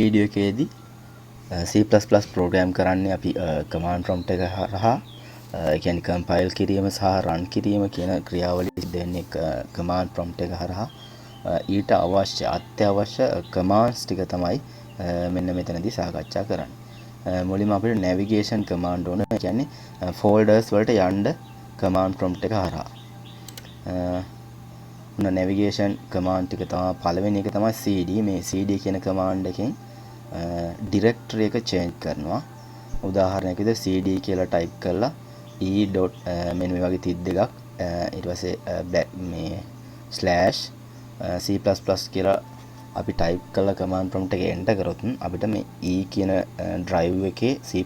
Video එකේදී C++ programme කරන්නේ අපි command prompt එක හරහා ඒ කියන්නේ compile කිරීම සහ run කිරීම කියන ක්‍රියාවලිය සිදු වෙන්නේ command prompt එක හරහා ඊට අවශ්‍ය අත්‍යවශ්‍ය commands ටික තමයි මෙන්න මෙතනදී සාකච්ඡා කරන්නේ. මුලින්ම අපිට navigation command ඕන. ඒ කියන්නේ folders වලට යන්න command prompt එක හරහා. navigation command ටික තමයි පළවෙනි එක තමයි cd. මේ cd කියන command එකෙන් directory එක change කරනවා. උදාහරණයක් විදිහට cd කියලා type කරලා e. මෙන්න මේ වගේ තිත් දෙකක් ඊට පස්සේ මේ slash c++ කියලා අපි type කරලා command prompt එකේ enter කරොත් අපිට මේ e කියන drive එකේ c++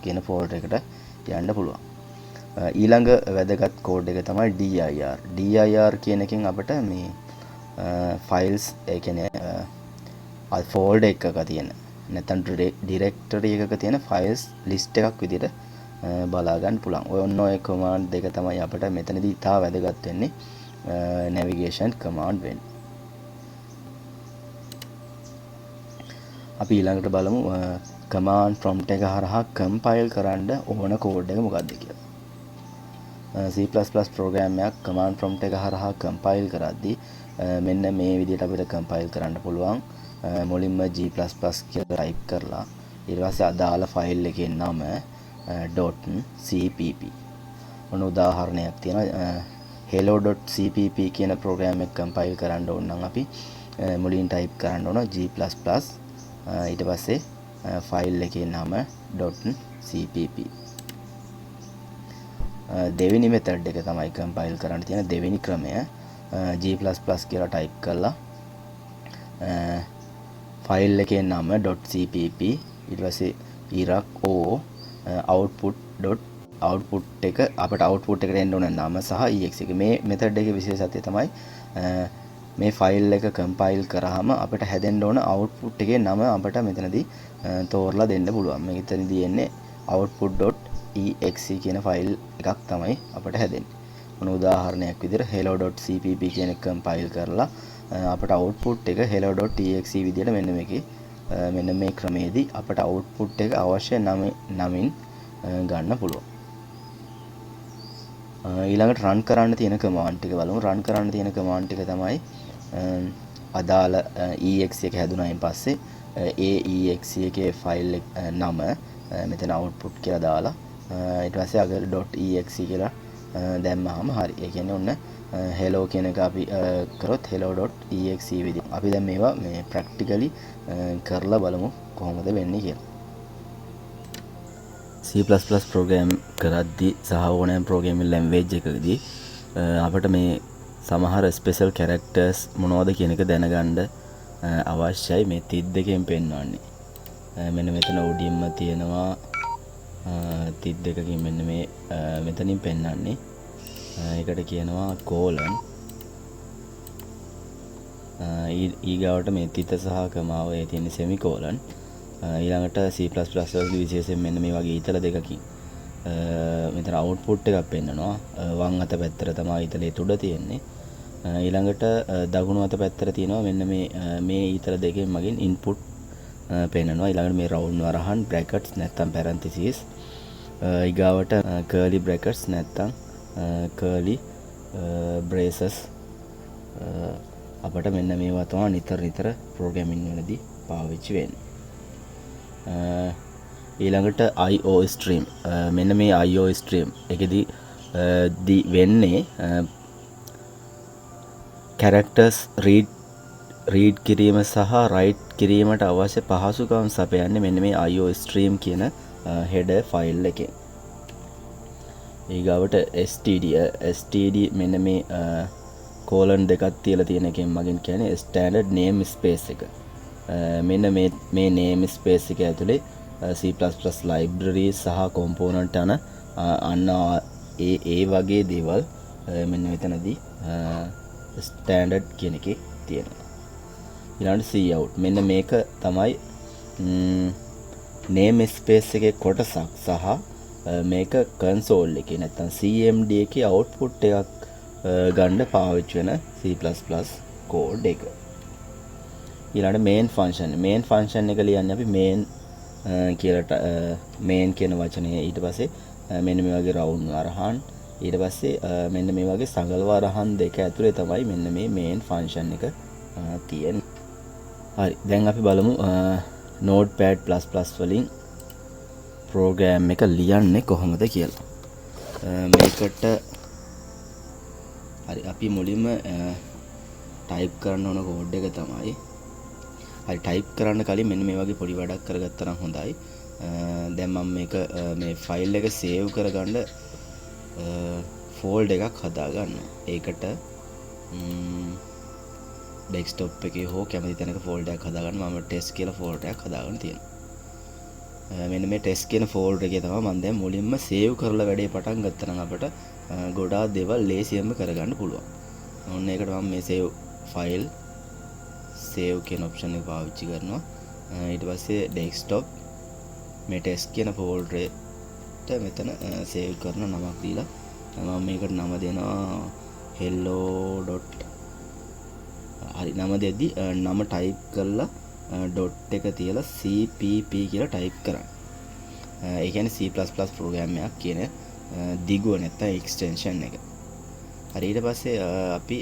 කියන folder එකට යන්න පුළුවන්. ඊළඟ වැදගත් කෝඩ් එක තමයි dir. dir කියන එකෙන් අපිට මේ files ඒ කියන්නේ folder එකක තියෙන නැත්නම් directory එකක තියෙන files list එකක් විදිහට බලා ගන්න පුළුවන්. ඔය command දෙක තමයි අපිට මෙතනදී ඉතා වැදගත් වෙන්නේ navigation command වෙන්නේ. අපි ඊළඟට බලමු command prompt එක හරහා compile කරන්න ඕන කෝඩ් එක මොකක්ද කියලා. C++ program එකක් command prompt එක හරහා compile කරද්දී මෙන්න මේ විදිහට අපිට compile කරන්න පුළුවන්. මුලින්ම G++ කියලා type කරලා ඊට පස්සේ අදාළ ෆයිල් එකේ නම .cpp. මොන උදාහරණයක් තියෙනවා hello.cpp කියන program එක compile කරන්න ඕන නම් අපි මුලින් type කරන්න ඕන G++ ඊට පස්සේ ෆයිල් එකේ නම .cpp. දෙවෙනි method එක තමයි compile කරන්න තියෙන දෙවෙනි ක්‍රමය. G++ කියලා type කරලා ෆයිල් එකේ නම .cpp ඊට පස්සේ ඉරක් o output එක අපිට output එකට එන්න ඕන නම සහ ex එක. මේ method එකේ විශේෂත්වය තමයි මේ ෆයිල් එක compile කරාම අපිට හැදෙන්න ඕන output එකේ නම අපිට මෙතනදී තෝරලා දෙන්න පුළුවන්. මෙතනදී එන්නේ output.exe කියන ෆයිල් එකක් තමයි අපිට හැදෙන්නේ. මොන උදාහරණයක් විදිහට hello.cpp කියන එක compile කරලා අපිට output එක hello.exe විදිහට මෙන්න මේ ක්‍රමයේදී අපිට output එක අවශ්‍ය නමින් ගන්න පුළුවන්. ඊළඟට run කරන්න තියෙන command ටික බලමු. run කරන්න තියෙන command ටික තමයි අදාළ exe එක හැදුනායින් පස්සේ ඒ exe එකේ ෆයිල් නම මෙතන output කියලා දාලා ඊට පස්සේ අග .exe කියලා දැම්මහම හරි. ඒ කියන්නේ ඔන්න hello කියන එක අපි කරොත් hello.exe විදිහ. අපි දැන් මේවා මේ practically කරලා බලමු කොහොමද වෙන්නේ කියලා. C++ program කරද්දී සහ ඕනෑම programming language එකකදී අපිට මේ සමහර special characters මොනවද කියන එක දැනගන්න අවශ්‍යයි. මේ තිත් දෙකෙන් පෙන්වන්නේ. මෙන්න මෙතන උඩින්ම තියෙනවා තිත් දෙකකින් මෙන්න මේ මෙතනින් පෙන්වන්නේ. ඒකට කියනවා colon. ඊගාවට මේ තිත සහ කමාව ඒ තියෙන semicolon. ඊළඟට C++ වලදී විශේෂයෙන් මෙන්න මේ වගේ ඊතල දෙකකින් මෙතන output එකක් පෙන්නනවා. වම් අත පැත්තට තමයි ඊතලේ තුඩ තියෙන්නේ. ඊළඟට දකුණු අත පැත්තට තියෙනවා මෙන්න මේ ඊතල දෙකෙන් මගින් input පෙන්නනවා. ඊළඟට මේ round වරහන් brackets නැත්නම් parentheses. ඊගාවට curly brackets නැත්නම් curly braces අපිට මෙන්න මේවා තමයි නිතර programming වලදී පාවිච්චි වෙන්නේ. ඊළඟට IO stream. මෙන්න මේ IO stream එකේදී වෙන්නේ characters read කිරීම සහ write කිරීමට අවශ්‍ය පහසුකම් සපයන්නේ මෙන්න මේ IO stream කියන header file එකෙන්. ඊගාවට std මෙන්න මේ colon දෙකක් තියලා තියෙන එකෙන් මගින් කියන්නේ standard name space එක. මෙන්න මේ name space එක ඇතුලේ C++ library සහ component අන්න ඒ වගේ දේවල් මෙන්න මෙතනදී standard කියන එකේ තියෙනවා. ඊළඟට cout මෙන්න මේක තමයි name space එකේ කොටසක් සහ මේක console එකේ නැත්නම් cmd එකේ output එකක් ගන්න පාවිච්චි වෙන C++ code එක. ඊළඟට main function එක ලියන්නේ අපි main කියලා main කියන වචනේ ඊට පස්සේ මෙන්න මේ වගේ round වරහන් ඊට පස්සේ මෙන්න මේ වගේ සඟල් වරහන් දෙක ඇතුලේ තමයි මෙන්න මේ main function එක තියෙන්නේ. හරි දැන් අපි බලමු notepad++ වලින් program එක ලියන්නේ කොහොමද කියලා. මේකට හරි අපි මුලින්ම type කරන්න ඕන code එක තමයි හරි type කරන්න කලින් මෙන්න මේ වගේ පොඩි වැඩක් කරගත්තා නම් හොඳයි. දැන් මම මේක මේ ෆයිල් එක save කරගන්න folder එකක් හදා ගන්නවා. ඒකට desktop එකේ හෝ කැමති තැනක folder එකක් හදා ගන්න. මම test කියලා folder එකක් හදාගෙන තියෙනවා. මෙන්න මේ test කියන folder එකේ තමයි මම දැන් මුලින්ම save කරලා වැඩේ පටන් ගත්තා නම් අපිට ගොඩාක් දේවල් ලේසියෙන්ම කරගන්න පුළුවන්. ඔන්න ඒකට මම මේ save කියන option එක පාවිච්චි කරනවා. ඊට පස්සේ desktop මේ test කියන folder එකට මෙතන save කරන නමක් දීලා මම මේකට නම දෙනවා hello. හරි නම දෙද්දි නම type කරලා dot එක තියලා cpp කියලා type කරන්න. ඒ කියන්නේ C++ program එකක් කියන දිගුව නැත්නම් extension එක. හරි ඊට පස්සේ අපි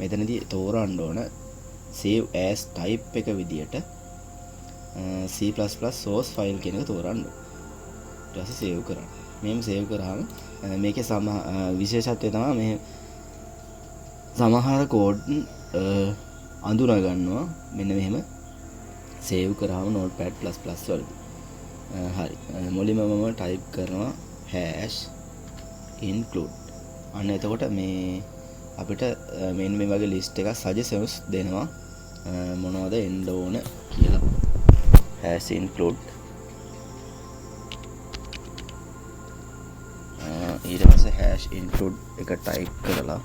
මෙතනදී තෝරන්න ඕන save as type එක විදියට C++ source file කියන එක තෝරන්න. ඊට පස්සේ save කරන්න. මෙහෙම save කරාම මේකේ විශේෂත්වය තමයි මේ සමහර code අඳුනා ගන්නවා මෙන්න මෙහෙම save කරාම notepad++ වලදී. හරි මුලින්ම මම type කරනවා #include. අන්න එතකොට මේ අපිට මෙන්න මේ වගේ list එකක් suggestions දෙනවා මොනවද එන්න ඕන කියලා. #include ඊට පස්සේ #include එක type කරලා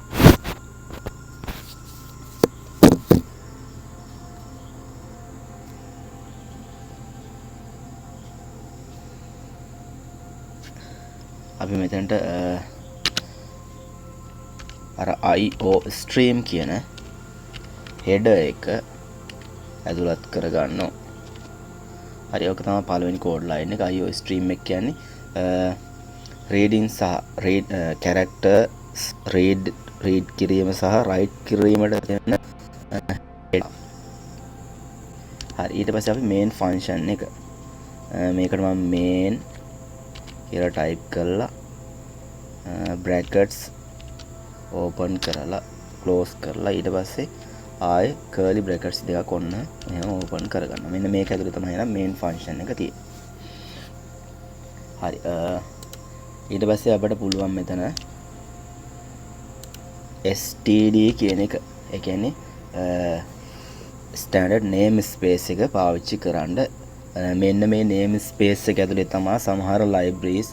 අපි මෙතනට අර IO stream කියන header එක ඇතුළත් කරගන්නවා. හරි ඔක තමයි පළවෙනි code line එක. IO stream එක කියන්නේ reading සහ read characters read කිරීම සහ write කිරීමට තියෙන හරි ඊට පස්සේ අපි main function එක මේකට මම main කියලා type කරලා brackets open කරලා close කරලා ඊට පස්සේ ආයේ curly brackets දෙකක් ඔන්න එහෙම open කරගන්න. මෙන්න මේක ඇතුලේ තමයි එහෙනම් main function එක තියෙන්නේ. හරි ඊට පස්සේ අපිට පුළුවන් මෙතන std කියන එක ඒ කියන්නේ standard name space එක පාවිච්චි කරන්න. මෙන්න මේ name space එක ඇතුලේ තමයි සමහර libraries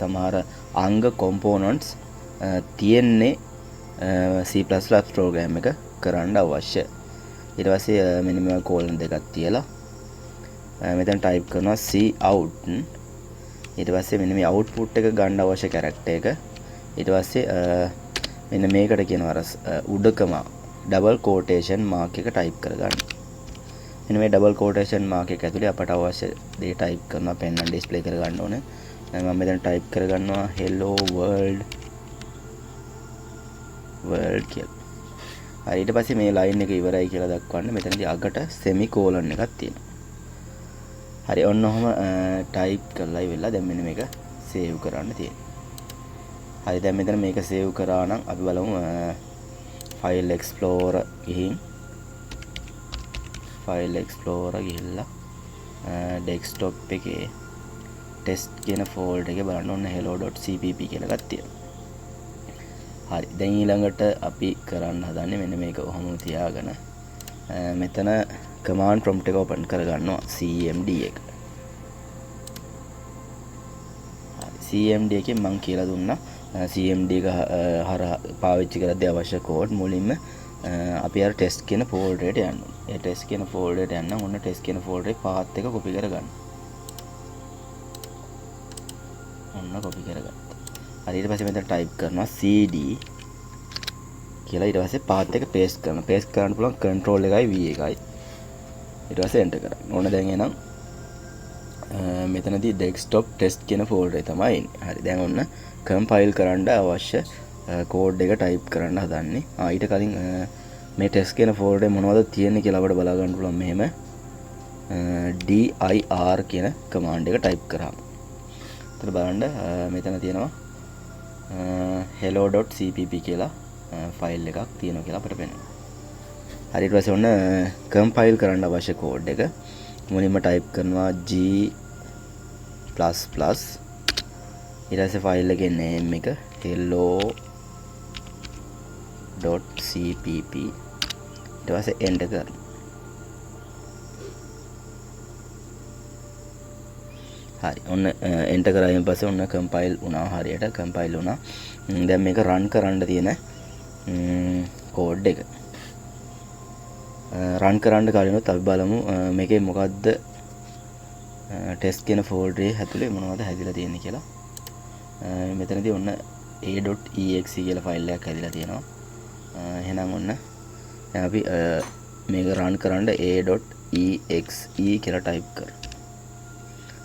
සමහර අංග components තියෙන්නේ C++ program එක කරන්න අවශ්‍ය. ඊට පස්සේ මෙන්න මේ colon දෙකක් තියලා මෙතන type කරනවා cout. ඊට පස්සේ මෙන්න මේ output එක ගන්න අවශ්‍ය character එක. ඊට පස්සේ මෙන්න මේකට කියනවා අර උඩකම double quotation mark එක type කරගන්න. මෙන්න මේ double quotation mark එක ඇතුලේ අපට අවශ්‍ය දේ type කරනවා පෙන්වන්න display කරගන්න ඕනේ. මම මෙතන type කරගන්නවා hello world කියලා. හරි ඊට පස්සේ මේ line එක ඉවරයි කියලා දක්වන්න මෙතනදී අගට semicolon එකක් තියෙනවා. හරි ඔන්න ඔහම type කරලා ඉවරලා දැන් මෙන්න මේක save කරන්න තියෙනවා. හරි දැන් මෙතන මේක save කරා නම් අපි බලමු file explorer ගිහිල්ලා desktop එකේ test කියන folder එකේ බලන්න ඕන hello.cpp කියලා එකක් තියෙනවා. හරි දැන් ඊළඟට අපි කරන්න හදන්නේ මෙන්න මේක ඔහම තියාගෙන මෙතන command prompt එක open කරගන්නවා cmd එක. හරි cmd එකෙන් මම කියලා දුන්නා cmd එක හරහා පාවිච්චි කරද්දී අවශ්‍ය code මුලින්ම අපි අර test කියන folder එකට යන්න ඕනේ. ඒ test කියන folder එකට යන්න ඕන test කියන folder එකේ path එක copy කරගන්න. ඔන්න copy කරගත්තා. හරි ඊට පස්සේ මෙතන type කරනවා cd කියලා ඊට පස්සේ path එක paste කරනවා. paste කරන්න පුළුවන් control එකයි v එකයි. ඊට පස්සේ enter කරන්න. ඕන දැන් එහෙනම් මෙතනදී desktop test කියන folder එක තමයි එන්නේ. හරි. දැන් ඔන්න compile කරන්න අවශ්‍ය code එක type කරන්න හදන්නේ. ඊට කලින් මේ test කියන folder එක මොනවද තියෙන්නේ කියලා අපිට බලා ගන්න පුළුවන් මෙහෙම. dir කියන command එක type කරාම. එතන බලන්න මෙතන තියෙනවා hello.cpp කියලා ෆයිල් එකක් තියෙනවා කියලා අපිට පේනවා. හරි. ඊට පස්සේ ඔන්න compile කරන්න අවශ්‍ය code එක මුලින්ම type කරනවා g++ ඊට පස්සේ ෆයිල් එකේ name එක hello.cpp ඊට පස්සේ enter කරනවා. හරි. ඔන්න enter කරායින් පස්සේ ඔන්න compile වුණා. හරියට compile වුණා. දැන් මේක run කරන්න තියෙන code එක. run කරන්න කලිනුත් අපි බලමු මේකේ මොකද්ද test කියන folder එකේ ඇතුලේ මොනවද හැදිලා තියෙන්නේ කියලා. මෙතනදී ඔන්න a.exe කියලා ෆයිල් එකක් හැදිලා තියෙනවා. එහෙනම් ඔන්න දැන් අපි මේක run කරන්න a.exe කියලා type කරමු.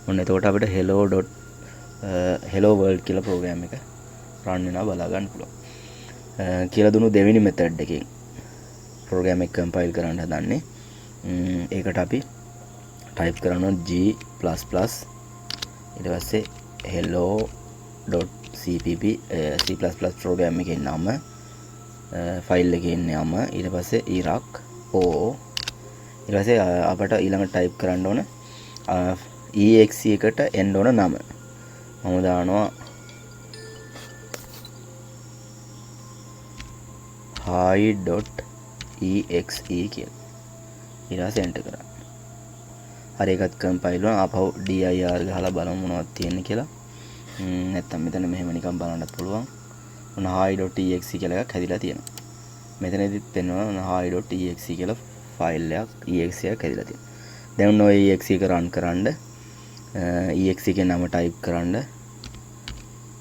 ඔන්න එතකොට අපිට hello world කියලා program එක run වෙනවා බලා ගන්න පුළුවන්. කියලා දුන්නු දෙවෙනි method එකෙන් program එක compile කරන්න හදන්නේ. ඒකට අපි type කරනවා g++ ඊට පස්සේ hello.cpp C++ program එකේ නම ෆයිල් එකේ නම ඊට පස්සේ iraq o ඊට පස්සේ අපට ඊළඟට type කරන්න ඕන exe එකට එන්න ඕන නම. මම දානවා hi.exe කියලා. ඊට පස්සේ enter කරන්න. හරි. ඒකත් compile වුණා. ආපහු dir ගහලා බලමු මොනවද තියෙන්නේ කියලා. නැත්තම් මෙතන මෙහෙම නිකන් බලන්නත් පුළුවන්. ඔන්න hi.exe කියලා එකක් හැදිලා තියෙනවා. මෙතනදිත් පෙන්වනවා hi.exe කියලා ෆයිල් එකක් exe එකක් හැදිලා තියෙනවා. දැන් ඔන්න ඔය exe එක run කරන්න exe එකේ නම type කරන්න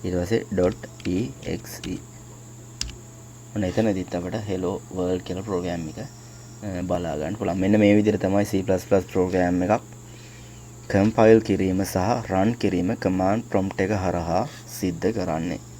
ඊට පස්සේ .exe ඔන්න එතනදිත් අපිට hello world කියලා program එක බලා ගන්න පුළුවන්. මෙන්න මේ විදිහට තමයි C++ program එකක් compile කිරීම සහ run කිරීම command prompt එක හරහා සිද්ධ කරන්නේ.